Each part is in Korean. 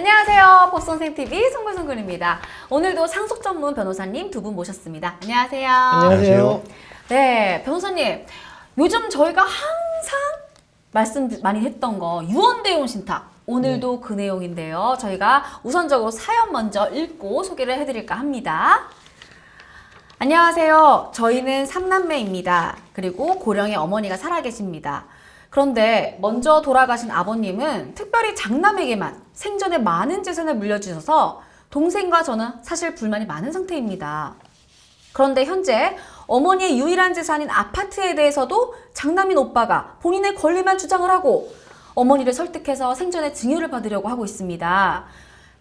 안녕하세요. 법선생TV 송글송글입니다. 오늘도 상속 전문 변호사님 두 분 모셨습니다. 안녕하세요. 안녕하세요. 네, 변호사님. 요즘 저희가 항상 말씀 많이 했던 거 유언대용 신탁. 오늘도 그 내용인데요. 저희가 우선적으로 사연 먼저 읽고 소개를 해드릴까 합니다. 안녕하세요. 저희는 3남매입니다. 그리고 고령의 어머니가 살아계십니다. 그런데 먼저 돌아가신 아버님은 특별히 장남에게만 생전에 많은 재산을 물려주셔서 동생과 저는 사실 불만이 많은 상태입니다. 그런데 현재 어머니의 유일한 재산인 아파트에 대해서도 장남인 오빠가 본인의 권리만 주장을 하고 어머니를 설득해서 생전에 증여를 받으려고 하고 있습니다.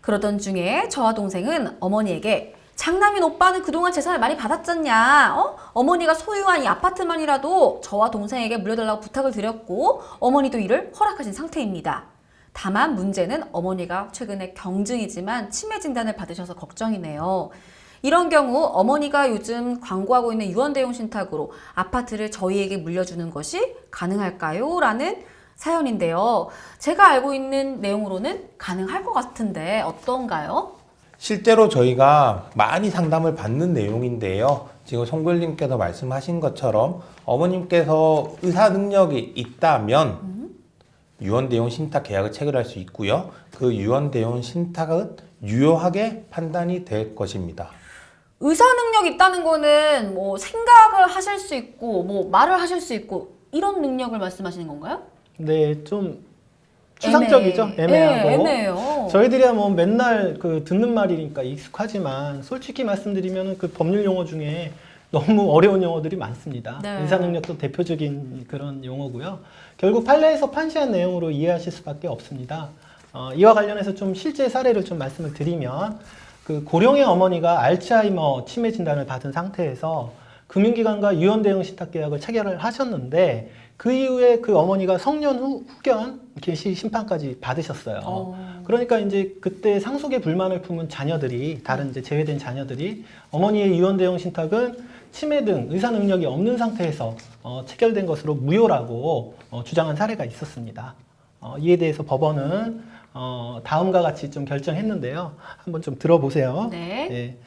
그러던 중에 저와 동생은 어머니에게 장남인 오빠는 그동안 재산을 많이 받았잖냐? 어머니가 소유한 이 아파트만이라도 저와 동생에게 물려달라고 부탁을 드렸고 어머니도 이를 허락하신 상태입니다. 다만 문제는 어머니가 최근에 경증이지만 치매 진단을 받으셔서 걱정이네요. 이런 경우 어머니가 요즘 광고하고 있는 유언대용 신탁으로 아파트를 저희에게 물려주는 것이 가능할까요? 라는 사연인데요. 제가 알고 있는 내용으로는 가능할 것 같은데 어떤가요? 실제로 저희가 많이 상담을 받는 내용인데요. 지금 송글님께서 말씀하신 것처럼 어머님께서 의사 능력이 있다면 유언대용 신탁 계약을 체결할 수 있고요. 그 유언대용 신탁은 유효하게 판단이 될 것입니다. 의사 능력이 있다는 거는 뭐 생각을 하실 수 있고 뭐 말을 하실 수 있고 이런 능력을 말씀하시는 건가요? 네, 좀 추상적이죠. 애매하고. 네, 애매해요. 저희들이야 뭐 맨날 그 듣는 말이니까 익숙하지만 솔직히 말씀드리면 그 법률 용어 중에 너무 어려운 용어들이 많습니다. 네. 의사 능력도 대표적인 그런 용어고요. 결국 판례에서 판시한 내용으로 이해하실 수밖에 없습니다. 이와 관련해서 좀 실제 사례를 좀 말씀을 드리면 그 고령의 어머니가 알츠하이머 치매 진단을 받은 상태에서 금융기관과 유언대용 신탁 계약을 체결을 하셨는데 그 이후에 그 어머니가 성년 후견 개시 심판까지 받으셨어요. 그러니까 이제 그때 상속의 불만을 품은 자녀들이 다른 이제 제외된 자녀들이 어머니의 유언대용 신탁은 치매 등 의사 능력이 없는 상태에서 체결된 것으로 무효라고 주장한 사례가 있었습니다. 이에 대해서 법원은 다음과 같이 좀 결정했는데요. 한번 좀 들어보세요. 네.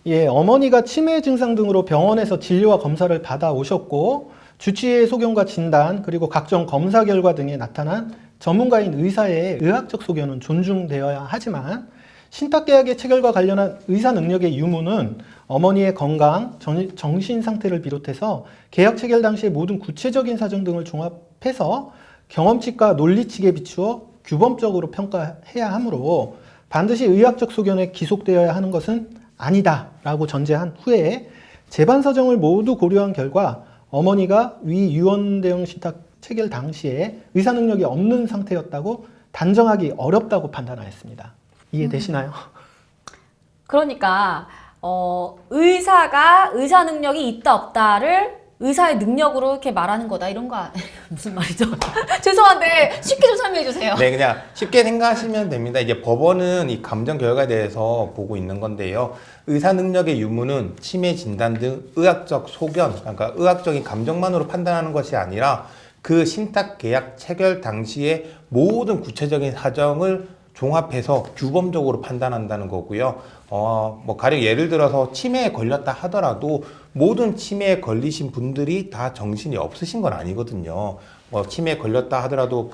예, 어머니가 치매 증상 등으로 병원에서 진료와 검사를 받아 오셨고 주치의의 소견과 진단 그리고 각종 검사 결과 등에 나타난 전문가인 의사의 의학적 소견은 존중되어야 하지만 신탁계약의 체결과 관련한 의사 능력의 유무는 어머니의 건강, 정신 상태를 비롯해서 계약 체결 당시의 모든 구체적인 사정 등을 종합해서 경험칙과 논리칙에 비추어 규범적으로 평가해야 하므로 반드시 의학적 소견에 기속되어야 하는 것은 아니다라고 전제한 후에 재반 사정을 모두 고려한 결과 어머니가 위 유언대용 신탁 체결 당시에 의사 능력이 없는 상태였다고 단정하기 어렵다고 판단하였습니다. 이해되시나요? 그러니까 의사가 의사 능력이 있다 없다를 의사의 능력으로 이렇게 말하는 거다 이런 거 무슨 말이죠? 죄송한데 쉽게 좀 설명해 주세요. 네, 그냥 쉽게 생각하시면 됩니다. 이제 법원은 이 감정 결과에 대해서 보고 있는 건데요. 의사 능력의 유무는 치매 진단 등 의학적 소견, 그러니까 의학적인 감정만으로 판단하는 것이 아니라 그 신탁 계약 체결 당시에 모든 구체적인 사정을 종합해서 규범적으로 판단한다는 거고요. 뭐 가령 예를 들어서 치매에 걸렸다 하더라도 모든 치매에 걸리신 분들이 다 정신이 없으신 건 아니거든요. 뭐 치매에 걸렸다 하더라도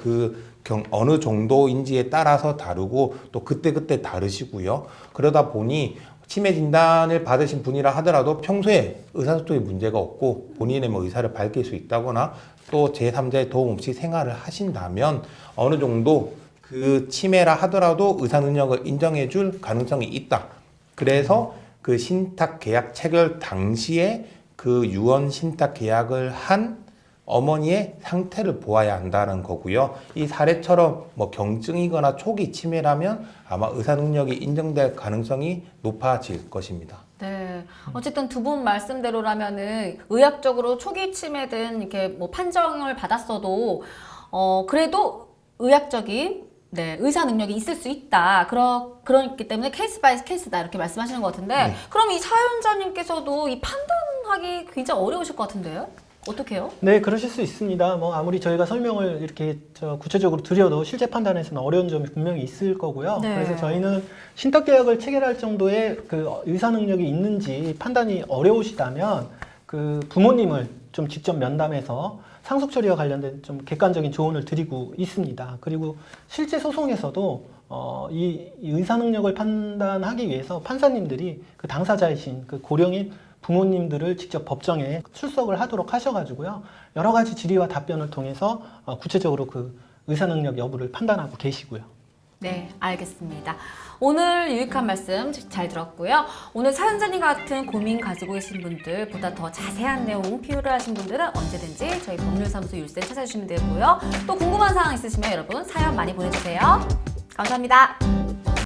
어느 정도인지에 따라서 다르고 또 그때그때 다르시고요. 그러다 보니 치매 진단을 받으신 분이라 하더라도 평소에 의사소통에 문제가 없고 본인의 뭐 의사를 밝힐 수 있다거나 또 제3자의 도움 없이 생활을 하신다면 어느 정도 그 치매라 하더라도 의사 능력을 인정해 줄 가능성이 있다. 그래서 그 신탁 계약 체결 당시에 그 유언 신탁 계약을 한 어머니의 상태를 보아야 한다는 거고요. 이 사례처럼 뭐 경증이거나 초기 치매라면 아마 의사 능력이 인정될 가능성이 높아질 것입니다. 네. 어쨌든 두 분 말씀대로라면은 의학적으로 초기 치매든 이렇게 뭐 판정을 받았어도 그래도 의학적인 의사 능력이 있을 수 있다. 그렇기 때문에 케이스 바이 케이스다. 이렇게 말씀하시는 것 같은데, 그럼 이 사연자님께서도 이 판단하기 굉장히 어려우실 것 같은데요? 어떻게요? 네, 그러실 수 있습니다. 뭐 아무리 저희가 설명을 이렇게 구체적으로 드려도 실제 판단에서는 어려운 점이 분명히 있을 거고요. 네. 그래서 저희는 신탁 계약을 체결할 정도의 그 의사 능력이 있는지 판단이 어려우시다면 그 부모님을 좀 직접 면담해서 상속 처리와 관련된 좀 객관적인 조언을 드리고 있습니다. 그리고 실제 소송에서도 이 의사 능력을 판단하기 위해서 판사님들이 그 당사자이신 그 고령인 부모님들을 직접 법정에 출석을 하도록 하셔가지고요. 여러 가지 질의와 답변을 통해서 구체적으로 그 의사 능력 여부를 판단하고 계시고요. 네, 알겠습니다. 오늘 유익한 말씀 잘 들었고요. 오늘 사연자님 같은 고민 가지고 계신 분들, 보다 더 자세한 내용 필요하신 분들은 언제든지 저희 법률사무소 율센 찾아주시면 되고요. 또 궁금한 사항 있으시면 여러분 사연 많이 보내주세요. 감사합니다.